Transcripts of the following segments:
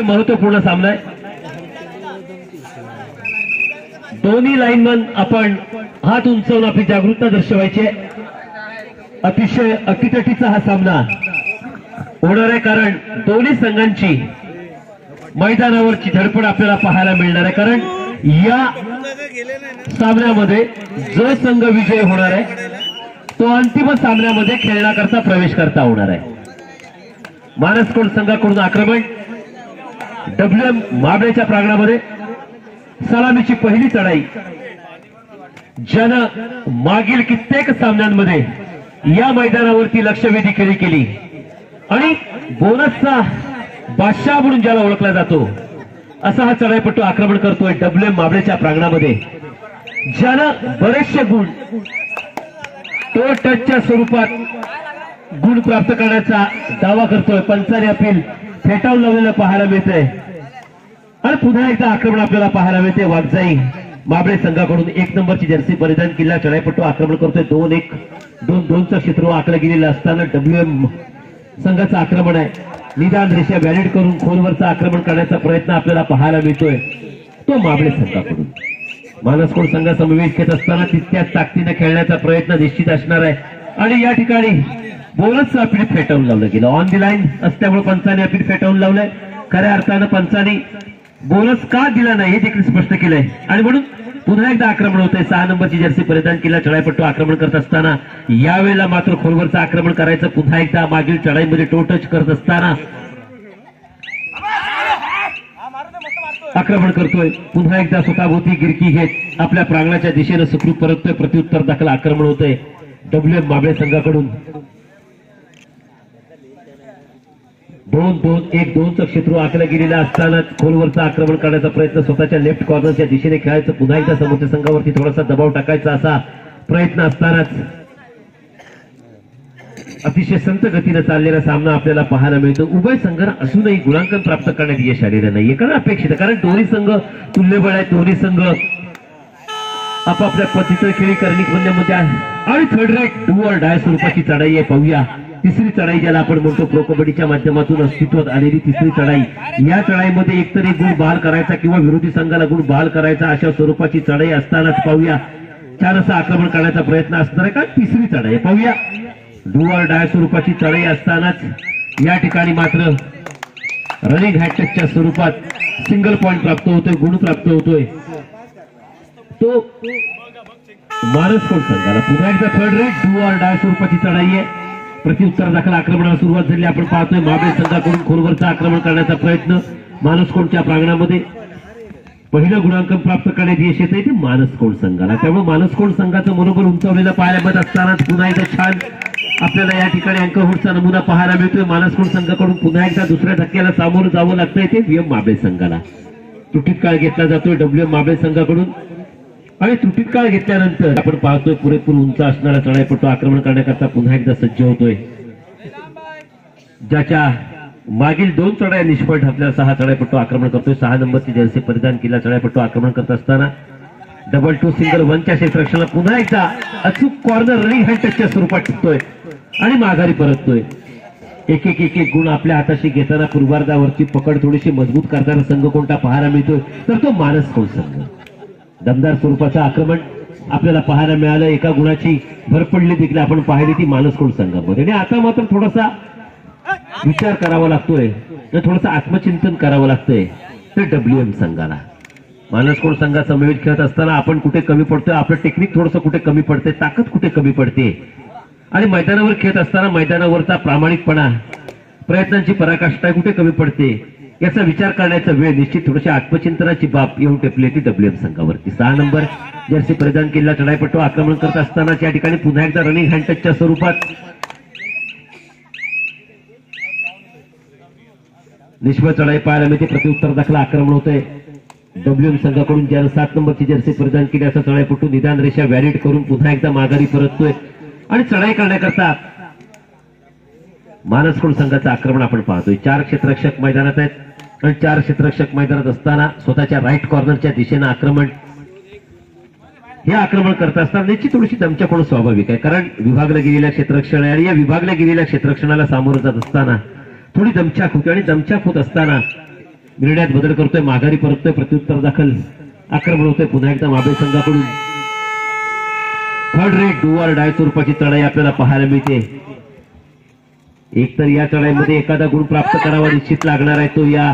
महत्वपूर्ण सामना आहे। दोन्ही लाईनमन आपण हात उंचावून आपली जागरूकता दर्शवायची आहे। अतिशय अटीतटीचा हा सामना होणार आहे, कारण दोन्ही संघांची मैदानावरची धडपड आपल्याला पाहायला मिळणार आहे। कारण या सामन्यामध्ये जो संघ विजय होणार आहे तो अंतिम सामन्यामध्ये खेळण्याकरता प्रवेश करता होणार आहे। मानसकोट संघाकडून आक्रमण WM माबळेच्या प्रांगणामध्ये सलामीची पहिली चढाई, ज्यानं मागील कित्येक सामन्यांमध्ये या मैदानावरती लक्षवेधी खेळी केली आणि बोनसचा बादशाह म्हणून ज्याला ओळखला जातो असा हा चढाईपट्टू आक्रमण करतोय WM माबळेच्या प्रांगणामध्ये, ज्यानं बरेचसे गुण तो टचच्या स्वरूपात गुण प्राप्त करण्याचा दावा करतोय। पंचाने अपील फेटाळून लावलेलं पाहायला मिळतंय आणि पुन्हा एकदा आक्रमण आपल्याला पाहायला मिळते। वाघजाई माबळे संघाकडून 1 नंबरची जर्सी परिधान केलेला चढाईपट्टू आक्रमण करतोय। 2-1 2-2चं क्षेत्र आखलं गेलेलं असताना WM संघाचं आक्रमण आहे। निदान रेषा व्हॅलिड करून खोलवरचं आक्रमण करण्याचा प्रयत्न आपल्याला पाहायला मिळतोय तो माबळे संघाकडून। मानसकोट संघ समवेश घेत असताना तितक्याच ताकदीने खेळण्याचा प्रयत्न निश्चित असणार आहे आणि या ठिकाणी बोनसचं अपील फेटाळून लावलं गेलं। ऑन दी लाईन असल्यामुळे पंचाने अपील फेटाळून लावलंय। खऱ्या अर्थानं पंचाने बोनस का दिला नाही हे देखील स्पष्ट केलंय आणि म्हणून पुन्हा एकदा आक्रमण होतंय। 6 नंबरची जर्सी परिधान केलेला चढाईपट्टू आक्रमण करत असताना यावेळेला मात्र खोलवरचं आक्रमण करायचं। पुन्हा एकदा मागील चढाईमध्ये टो टच करत असताना आक्रमण करतोय। पुन्हा एकदा स्वतःभोवती गिरकी घेत आपल्या प्रांगणाच्या दिशेनं सुखरूप परततोय। प्रत्युत्तर दाखल आक्रमण होतंय WM माबळे संघाकडून। 2-2-1-2चं क्षेत्र आखलं गेलेलं असतानाच खोलवरचं आक्रमण करण्याचा प्रयत्न स्वतःच्या लेफ्ट कॉर्नरच्या दिशेने खेळायचं। पुन्हा एकदा समोरच्या संघावरती थोडासा दबाव टाकायचा असा प्रयत्न असतानाच अतिशय संत गतीनं चाललेला सामना आपल्याला पाहायला मिळतो। उभय संघांना अजूनही गुणांकन प्राप्त करण्यात यश आलेलं नाहीये, कारण अपेक्षित, कारण दोन्ही संघ तुल्यबळ आहेत। दोन्ही संघ आपापल्या पद्धतीने खेळी करण्यामध्ये आहे आणि third rate do or die स्वरूपाची चढाई आहे। पाहूया तिसरी चढाई, ज्याला आपण म्हणतो प्रो कबड्डीच्या माध्यमातून अस्तित्वात आलेली तिसरी चढाई। या चढाईमध्ये एकतर एक गुण बहाल करायचा किंवा विरोधी संघाला गुण बहाल करायचा अशा स्वरूपाची चढाई असतानाच पाहूया छान असं आक्रमण करण्याचा प्रयत्न असणार आहे का तिसरी चढाई। पाहूया डू ऑर डाय स्वरूपाची चढाई असतानाच या ठिकाणी मात्र रनिंग हॅटच्या स्वरूपात सिंगल पॉइंट प्राप्त होतोय, गुण प्राप्त होतोय तो मानसकोट संघाला। पुन्हा एकदा third rate do or die स्वरूपाची चढाई आहे। प्रत्युत्तर दाखल आक्रमणाला सुरुवात झाली आपण पाहतोय। माबळे संघाकडून खोलवरचं आक्रमण करण्याचा प्रयत्न मानसकोटच्या प्रांगणामध्ये पहिलं गुणांकन प्राप्त करण्यात यश येत आहे ते मानसकोट संघाला। त्यामुळे मानसकोट संघाचं मनोबल उंचावलेलं पाहायला मिळत असतानाच पुन्हा एकदा छान आपल्याला या ठिकाणी अंकहोडचा नमुना पाहायला मिळतोय। मानसकोट संघाकडून पुन्हा एकदा दुसऱ्या धक्क्याला सामोरं जावं लागतंय ते WM माबळे संघाला। त्रुटीत काळ घेतला जातोय WM माबळे संघाकडून आणि त्रुटीत काळ घेतल्यानंतर आपण पाहतोय पुरेपूर उंच असणारा चढाईपट्टू आक्रमण करण्याकरता पुन्हा एकदा सज्ज होतोय, ज्याच्या मागील 2 चढाई निष्फळ ठरल्याचा हा चढाईपट्टू आक्रमण करतोय। 6 नंबरची जर्सी परिधान केलेला चढाईपट्टू आक्रमण करत असताना 2-2-1च्या क्षेत्ररक्षणाला पुन्हा एकदा अचूक कॉर्नर रनिंग हँड टचच्या स्वरूपात टिकतोय आणि माघारी परततोय। एक गुण आपल्या हाताशी घेताना पूर्वार्धावरची पकड थोडीशी मजबूत करताना संघ कोणता पाहायला मिळतोय तर तो मानसकोट संघ। दमदार स्वरूपाचं आक्रमण आपल्याला पाहायला मिळालं। एका गुणाची भर पडली देखील आपण पाहिली ती मानसकोट संघामध्ये आणि आता मात्र थोडासा विचार करावा लागतोय, थोडंसं आत्मचिंतन करावं लागतंय तर WM संघाला। मानसकोट संघा समवेत खेळत असताना आपण कुठे कमी पडतोय, आपलं टेक्निक थोडंसं कुठे कमी पडतंय, ताकद कुठे कमी पडते आणि मैदानावर खेळत असताना मैदानावरचा प्रामाणिकपणा, प्रयत्नांची पराकाष्ठा कुठे कमी पडते याचा विचार करण्याचा वेळ निश्चित थोडीशी आत्मचिंतनाची बाब येऊन टेपली ती WM संघावरती। 6 नंबर जर्सी परिधान केलेला चढाईपट्टू आक्रमण करत असताना या ठिकाणी पुन्हा एकदा रनिंग हँड टचच्या स्वरूपात निष्फळ चढाई पाहायला मिळते। प्रत्युत्तर दाखल आक्रमण होतंय WM संघाकडून, ज्यानं 7 नंबरची जर्सी परिधान केली असा चढाईपट्टू निदान रेषा व्हॅलिड करून पुन्हा एकदा माघारी परततोय आणि चढाई करण्याकरता मानसकोट संघाचं आक्रमण आपण पाहतोय। 4 क्षेत्ररक्षक मैदानात आहेत आणि 4 क्षेत्ररक्षक मैदानात असताना स्वतःच्या राईट कॉर्नरच्या दिशेनं आक्रमण हे आक्रमण करत असताना निश्चित थोडीशी दमछाक स्वाभाविक आहे, कारण विभागल्या गेलेल्या क्षेत्ररक्षण आणि या विभागल्या गेलेल्या क्षेत्ररक्षणाला सामोरं जात असताना थोडी दमछाक होती आणि दमछाक होत असताना निर्णयात बदल करतोय, माघारी परततोय, प्रत्युत्तर दाखल आक्रमण होतोय पुन्हा एकदा माबळे संघाकडून. Third rate do or die स्वरूपाची चढाई आपल्याला पाहायला मिळते. एकतर या चढाईमध्ये एखादा गुण प्राप्त करावा निश्चित लागणार आहे तो या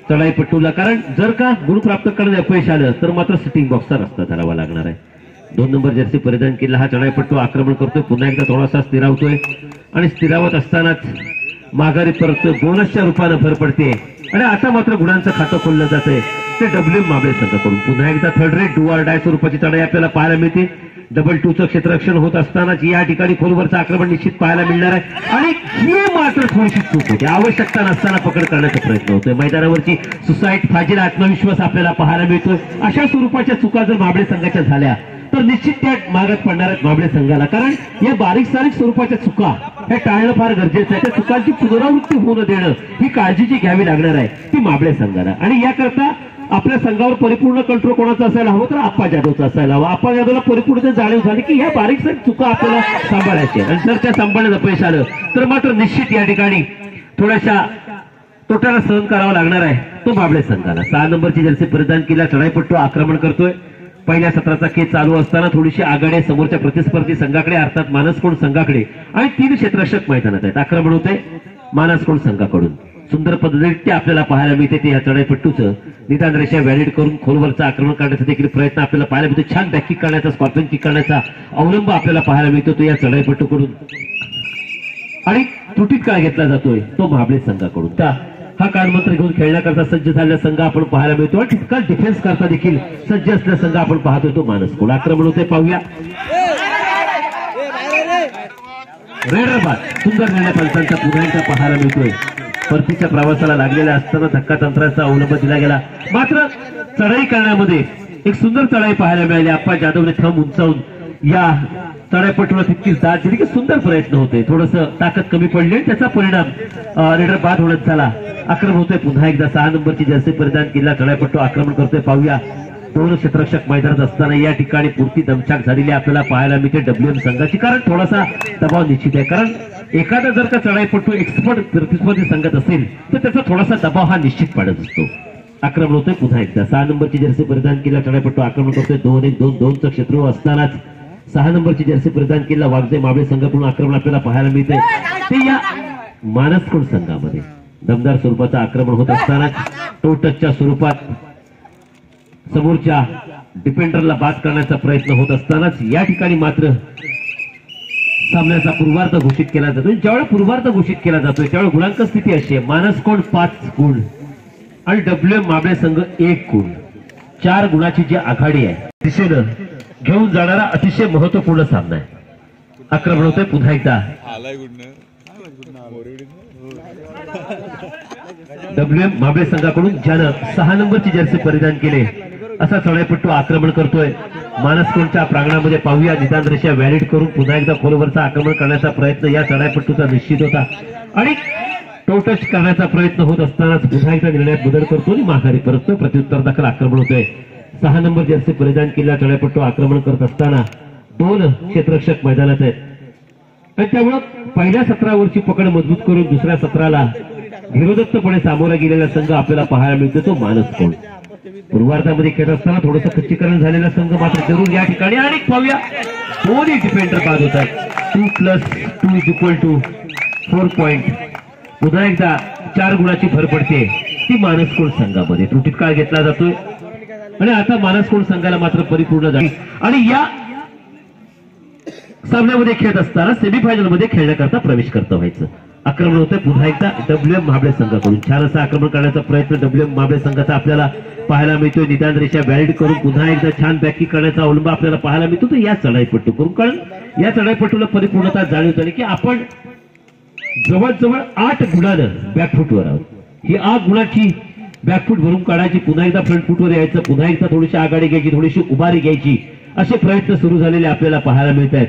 चढाईपट्टूला, कारण जर का गुण प्राप्त करण्यात अपयश आलं तर मात्र सिटिंग बॉक्सचा रस्ता धरावा लागणार आहे. 2 नंबर जर्सी परिधान केला हा चढाईपट्टू आक्रमण करतोय, पुन्हा एकदा थोडासा स्थिरावतोय आणि स्थिरावत असतानाच माघारी परततोय, बोनसच्या रूपानं भर पडते आणि आता मात्र गुणांचं खातं खोललं जातंय ते डब्ल्यू माबळे संघाकडून. पुन्हा एकदा third rate do or die स्वरूपाची चढाई आपल्याला पाहायला मिळते. 2-2चं क्षेत्ररक्षण होत असतानाच या ठिकाणी खोलवरचं आक्रमण निश्चित पाहायला मिळणार आहे आणि ही मात्र थोडीशी चूक होती. आवश्यकता नसताना पकड करण्याचा प्रयत्न होतोय. मैदानावरची सुसाईड फाजील आत्मविश्वास आपल्याला पाहायला मिळतोय. अशा स्वरूपाच्या चुका जर माबळे संघाच्या झाल्या तर निश्चित त्या मागत पडणार आहेत माबळे संघाला, कारण या बारीक सारीक स्वरूपाच्या चुका हे टाळणं फार गरजेचं आहे. त्या चुकांची पुनरावृत्ती होऊ न देणं ही काळजी जी घ्यावी लागणार आहे ती माबळे संघाला. आणि याकरता आपल्या संघावर परिपूर्ण कंट्रोल कोणाचा असायला हवं तर आप्पा जाधवचा असायला हवा. आप्पा जाधवला परिपूर्ण जाणीव झाली की ह्या बारीक सारीक चुका आपल्याला सांभाळायच्या आणि जर त्या सांभाळण्यात अपयश आलं तर मात्र निश्चित या ठिकाणी थोड्याशा तोट्याला सहन करावा लागणार आहे तो माबळे संघाला. 6 नंबरची जर्सी परिधान केला चढाईपट्टू आक्रमण करतोय. पहिल्या सत्राचा खेळ चालू असताना थोडीशी आघाडी समोरच्या प्रतिस्पर्धी संघाकडे अर्थात मानसकोंड संघाकडे आणि 3 क्षेत्ररक्षक मैदानात आहेत. आक्रमण होते मानसकोंड संघाकडून. सुंदर पद्धतीने आपल्याला पाहायला मिळते ते या चढाईपट्टूचं निदान रेषा व्हॅलिड करून खोलवरचं आक्रमण करण्याचा देखील प्रयत्न आपल्याला पाहायला मिळतो. छान बॅक किक करण्याचा, स्कॉर्पियन किक करण्याचा अवलंब आपल्याला पाहायला मिळतो तो या चढाईपट्टूकडून आणि त्रुटीत काळ घेतला जातोय तो माबळे संघाकडून. हा कानमंत्र घेऊन खेळण्याकरता सज्ज झालेला संघ आपण पाहायला मिळतो आणि तितका डिफेन्स करता देखील सज्ज असलेला संघ आपण पाहतोय तो मानसकोंड. आक्रमण होते पाहूया. रेडर बाद सुंदर निर्णय पंचांचा पुन्हा एकदा पाहायला मिळतोय. परतीच्या प्रवासाला लागलेला असताना धक्का तंत्राचा अवलंब दिला गेला, मात्र चढाई करण्यामध्ये एक सुंदर चढाई पाहायला मिळाली. आप्पा जाधवने थंब उंचावून या चढाईपट्टूला तितकीच दाद दिली की सुंदर प्रयत्न होते. थोडस ताकद कमी पडली आणि त्याचा परिणाम रेडर बाद होण्यात झाला. आक्रमण होतोय पुन्हा एकदा. 6 नंबरची जर्सी परिधान केला चढाईपट्टू आक्रमण करतोय पाहूया. 2 क्षेत्ररक्षक मैदानात असताना या ठिकाणी पुरती दमछाक झालेली आपल्याला पाहायला मिळते डब्ल्यूएम संघाची, कारण थोडासा दबाव निश्चित आहे. कारण एखादा जर का चढाईपट्टू एक्सपर्ट प्रतिस्पर्धी संघात असेल तर त्याचा थोडासा दबाव हा निश्चित पडत असतो. आक्रमण होतोय पुन्हा एकदा. 6 नंबरची जर्सी परिधान केला चढाईपट्टू आक्रमण करतोय. 2-1-2-2चं क्षेत्र असतानाच 6 नंबरची जर्सी परिधान केला वागजे माबळे संघाकडून आक्रमण आपल्याला पाहायला मिळते ते या मानसकोंड संघामध्ये. दमदार स्वरूपाचं आक्रमण होत असतानाच टो टचच्या स्वरूपात समोरच्या डिफेंडरला बाद करण्याचा प्रयत्न होत असतानाच या ठिकाणी मात्र सामन्याचा पूर्वार्ध घोषित केला जातो. ज्यावेळी पूर्वार्ध घोषित केला जातोय त्यावेळी गुणांक स्थिती अशी आहे. मानसकोंड 5 गुण आणि डब्ल्यूएम माबळे संघ 1 गुण. 4 गुणाची जी आघाडी आहे दिशेनं घेऊन जाणारा अतिशय महत्वपूर्ण सामना आहे. आक्रमण होतोय पुन्हा एकदा. डब्ल्यूएम माबळे संघाकडून ज्यानं 6 नंबरची जर्सी परिधान केले असा चढाईपट्टू आक्रमण करतोय मानसकोंडच्या प्रांगणामध्ये पाहूया. निदान रेषा व्हॅलिड करून पुन्हा एकदा खोलवरचा आक्रमण करण्याचा प्रयत्न या चढाईपट्टूचा निश्चित होता आणि टो टच करण्याचा प्रयत्न होत असतानाच पुन्हा एकदा निर्णयात बदल करतो आणि माघारी परततोय. प्रत्युत्तर दाखल आक्रमण होतोय. 6 नंबर जर्सी परिधान केला चढाईपट्टू आक्रमण करत असताना 2 क्षेत्ररक्षक मैदानात आहेत आणि त्यामुळे पहिल्या सत्रावरची पकड मजबूत करून दुसऱ्या सत्राला धीरोदत्तपणे सामोरा गेलेला संघ आपल्याला पाहायला मिळतो तो मानसकोंड. पूर्वार्धामध्ये खेळत असताना थोडंसं खच्चीकरण झालेला संघ मात्र जरूर या ठिकाणी आणि पाहूया 2 डिफेंडर बाद होतात. 2+2 = 4 पॉइंट. पुन्हा एकदा 4 गुणाची भर पडते ती मानसकोंड संघामध्ये. त्रुटीत काळ घेतला जातोय आणि आता मानसकोंड संघाला मात्र परिपूर्ण झाली आणि या सामन्यामध्ये खेळत असताना सेमीफायनल मध्ये खेळण्याकरता प्रवेश करता व्हायचं. आक्रमण होतंय पुन्हा एकदा डब्ल्यूएम माबळे संघाकडून. छान असं आक्रमण करण्याचा प्रयत्न डब्ल्यूएम माबळे संघाचा आपल्याला पाहायला मिळतोय. निदान रेषा व्हॅलिड करून पुन्हा एकदा छान बॅकी करण्याचा अवलंब आपल्याला पाहायला मिळतो तर या चढाईपट्टू करून, कारण या चढाईपट्टूला परिपूर्णता जाणीव झाली की आपण जवळजवळ 8 गुणानं बॅकफूटवर आहोत. ही 8 गुणाची बॅकफूट भरून काढायची, पुन्हा एकदा फ्रंट फूटवर यायचं, पुन्हा एकदा थोडीशी आघाडी घ्यायची, थोडीशी उभारी घ्यायची, असे प्रयत्न सुरू झालेले आपल्याला पाहायला मिळत आहेत.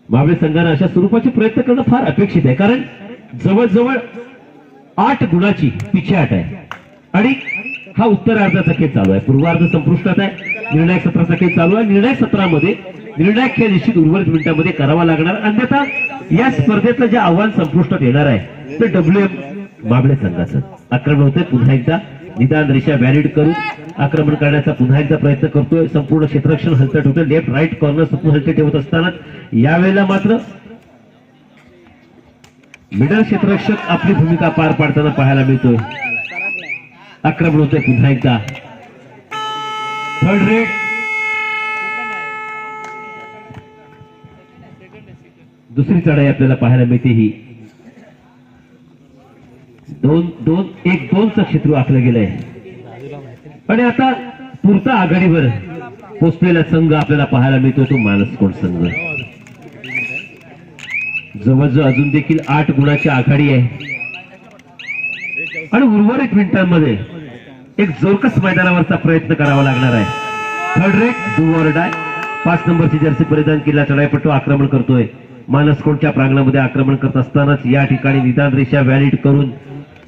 माबळे संघानं अशा स्वरूपाचे प्रयत्न करणं फार अपेक्षित आहे, कारण जवळजवळ 8 गुणाची पिछेहाट आहे आणि हा उत्तरार्धाचा खेळ चालू आहे. पूर्वार्ध संपुष्टात आहे. निर्णायक सत्राचा खेळ चालू आहे. निर्णायक सत्रामध्ये निर्णायक खेळ निश्चित उर्वरित मिनिटांमध्ये करावा लागणार, अन्यथा या स्पर्धेतलं जे आव्हान संपुष्टात येणार आहे ते डब्ल्यूएम माबळे संघाचं आक्रमण होते पुन्हा एकदा निदान रेषा व्हॅलिड करून आक्रमण करण्याचा पुन्हा एकदा प्रयत्न करतोय संपूर्ण क्षेत्ररक्षण हलतं ठेवतं लेफ्ट राईट कॉर्नर सुकून हलते ठेवत असताना यावेळेला मात्र मिडल क्षेत्ररक्षक आपली भूमिका पार पाडताना पाहायला मिळतोय आक्रमण होतोय पुन्हा एकदा थर्ड रेड दुसरी चढाई आपल्याला पाहायला मिळते ही 2-2-1-2चं क्षेत्र आखलं गेलंय आणि आता पुरता आघाडीवर पोचलेला संघ आपल्याला पाहायला मिळतो तो मानसकोट संघ जवळजवळ अजून देखील 8 गुणाची आघाडी आहे आणि उर्वरित मिनिटांमध्ये एक जोरकस मैदानावरचा प्रयत्न करावा लागणार आहे third red do or die 5 नंबरची जर्सी परिधान केला चढाईपट्टू आक्रमण करतोय मानसकोटच्या प्रांगणामध्ये आक्रमण करत असतानाच या ठिकाणी निदान रेषा व्हॅलिड करून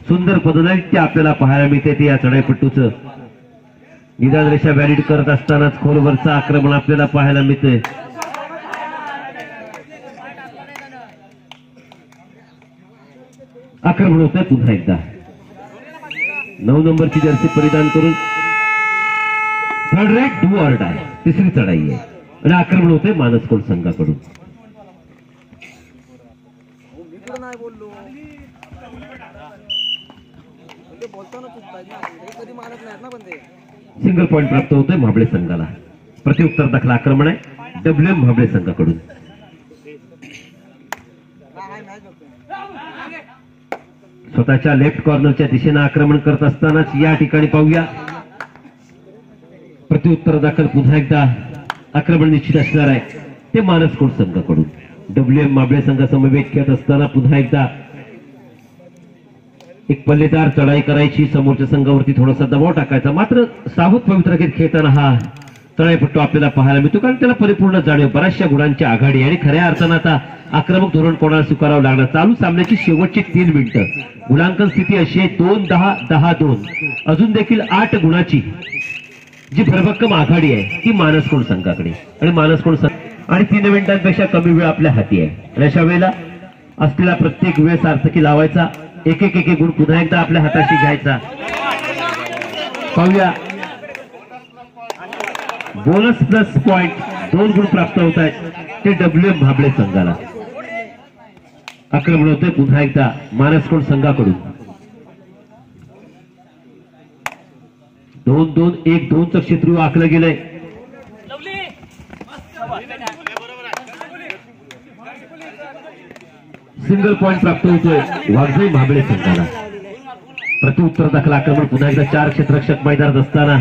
सुंदर पदनाट्य आपल्याला पाहायला मिळते ते या चढाईपट्टूचं निदान रेषा व्हॅलिड करत असतानाच खोलवरचं आक्रमण आपल्याला पाहायला मिळते आक्रमण होतंय पुन्हा एकदा 9 नंबरची जर्सी परिधान करून third red do or die तिसरी चढाई आहे आणि आक्रमण होते मानसकोट संघाकडून सिंगल पॉइंट प्राप्त होतोय माबळे संघाला प्रत्युत्तर दाखल आक्रमण आहे डब्ल्यूएम माबळे संघाकडून स्वतःच्या लेफ्ट कॉर्नरच्या दिशेने आक्रमण करत असतानाच या ठिकाणी पाहूया प्रत्युत्तर दाखल पुन्हा एकदा आक्रमण निश्चित असणार आहे ते मानसकोट संघाकडून डब्ल्यूएम माबळे संघासमवेत खेळत असताना पुन्हा एकदा एक पल्लेदार चढाई करायची समोरच्या संघावरती थोडासा दबाव टाकायचा मात्र सावध पवित्र खेळ खेळताना हा चढाईपट्टू आपल्याला पाहायला मिळतो कारण त्याला परिपूर्ण जाणीव बऱ्याचशा गुणांची आघाडी आणि खऱ्या अर्थानं आता आक्रमक धोरण कोणाला स्वीकारावं लागणार चालू सामन्याची शेवटची 3 मिनिटं गुणांकन स्थिती अशी आहे 2-10-10-2 अजून देखील 8 गुणाची जी भरभक्कम आघाडी आहे ती मानसकोट संघाकडे आणि मानसकोट संघ आणि 3 मिनिटांपेक्षा कमी वेळ आपल्या हाती आहे आणि अशा वेळेला असलेला प्रत्येक वेळ सार्थकी लावायचा एक गुण पुन्हा एकदा आपल्या हाताशी घ्यायचा पाहूया बोनस प्लस पॉइंट 2 गुण प्राप्त होत आहेत ते डब्ल्यूएम माबळे संघाला आक्रमण होते पुन्हा एकदा मानसकोट संघाकडून 2-2-1-2चं क्षेत्र आखलं गेलंय सिंगल पॉइंट प्राप्त होतोय वाघजाई माबळे संघाला प्रत्युत्तर दाखल आक्रमण पुन्हा एकदा 4 क्षेत्ररक्षक मैदानात असताना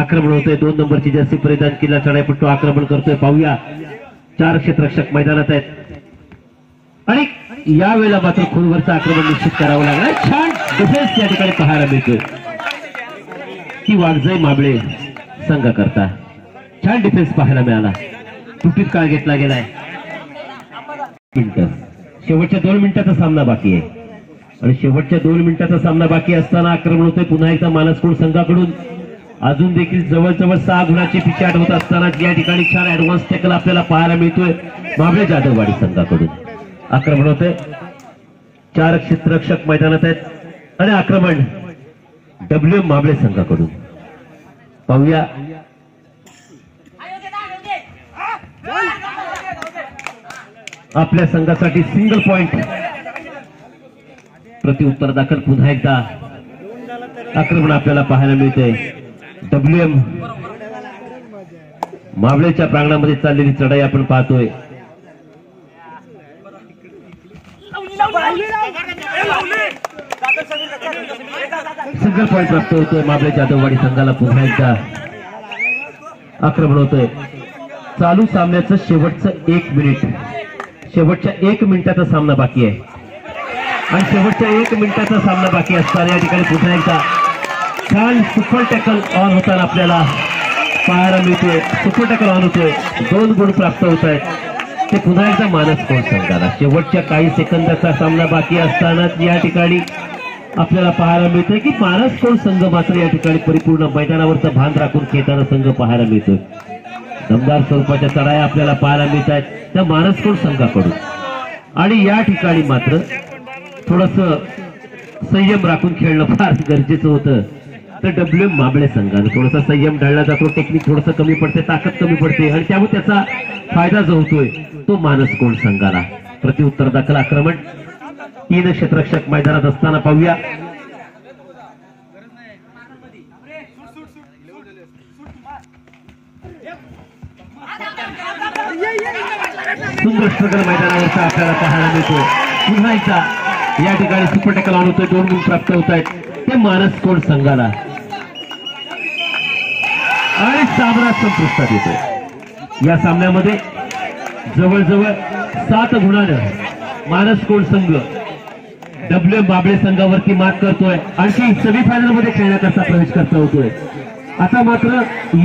आक्रमण होतंय 2 नंबरची जर्सी परिधान केला चढाईपट्टू आक्रमण करतोय पाहूया 4 क्षेत्ररक्षक मैदानात आहेत आणि यावेळेला मात्र खोलवरचं आक्रमण निश्चित करावं लागणार छान डिफेन्स या ठिकाणी पाहायला मिळतोय की वाघजाई माबळे संघाकरता छान डिफेन्स पाहायला मिळाला तुटीत काळ घेतला गेलाय शेवटच्या 2 मिनिटाचा सामना बाकी आहे आणि शेवटच्या 2 मिनिटाचा सामना बाकी असताना आक्रमण होतंय पुन्हा एकदा मानसकोट संघाकडून अजून देखील जवळजवळ 6 गुणाची पिछाट होत असताना या ठिकाणी छान ऍडव्हान्स टॅकल आपल्याला पाहायला मिळतोय माबळे जाधववाडी संघाकडून आक्रमण होतंय 4 क्षेत्ररक्षक मैदानात आहेत आणि आक्रमण डब्ल्यूएम माबळे संघाकडून पाहूया आपल्या संघासाठी सिंगल पॉइंट प्रत्युत्तर दाखल पुन्हा एकदा आक्रमण आपल्याला पाहायला मिळतंय डब्ल्यूएम माबळेच्या प्रांगणामध्ये चाललेली चढाई आपण पाहतोय सिंगल पॉइंट प्राप्त होतोय माबळे जाधववाडी संघाला पुन्हा एकदा आक्रमण होतोय चालू सामन्याचं शेवटचं 1 मिनिट शेवटच्या 1 मिनिटाचा सामना बाकी आहे आणि शेवटच्या 1 मिनिटाचा सामना बाकी असताना या ठिकाणी पुन्हा एकदा छान सुपर टॅकल ऑन होताना आपल्याला पाहायला मिळतोय सुपर टॅकल ऑन होतोय 2 गुण प्राप्त होत आहेत ते पुन्हा एकदा मानसकोट संघाला शेवटच्या काही सेकंदाचा सामना बाकी असतानाच या ठिकाणी आपल्याला पाहायला मिळतंय की मानसकोट संघ मात्र या ठिकाणी परिपूर्ण मैदानावरचं भान राखून खेळताना संघ पाहायला मिळतोय दमदार स्वरूपाच्या चढाया आपल्याला पाहायला मिळत आहेत त्या मानसकोट संघाकडून आणि या ठिकाणी मात्र थोडस संयम राखून खेळणं फार गरजेचं होतं. तर डब्ल्यू माबळे संघानं थोडासा संयम ढळला जातो, टेक्निक थोडंसं कमी पडते, ताकद कमी पडते आणि त्यामुळे त्याचा फायदा जो होतोय तो मानस कोण संघाला. प्रत्युत्तर दाखल आक्रमण 3 क्षेत्ररक्षक मैदानात असताना पाहूया. सुंदर स्ट्रगल मैदानावरचा आपल्याला पाहायला मिळतो. पुन्हा एकदा या ठिकाणी सुपर टॅकल ऑन होतोय, 2 गुण प्राप्त होत आहेत ते मानस कोण संघाला आणि सामना संपुष्टात येतो. या सामन्यामध्ये जवळजवळ 7 गुणांनं मानस कोण संघ डब्ल्यू माबळे संघावरती मात करतोय, आणखी सेमीफायनल मध्ये खेळण्याकरता प्रवेश करता होतोय. आता मात्र